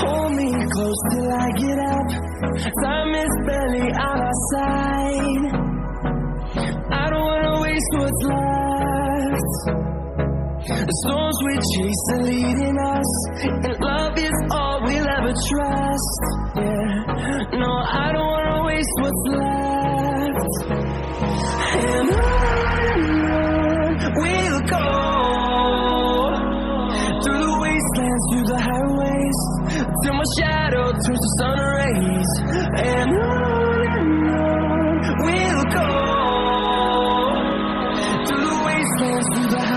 Hold me close till I get up. Time is barely on our side. I don't wanna waste what's left. The storms we chase are leading us, and love is all we'll ever trust. Yeah, no, I don't wanna waste what's left. And on we'll go, through the wastelands, through the highways, till my shadow turns to sun rays. And on we'll go, through the wastelands, through the highways.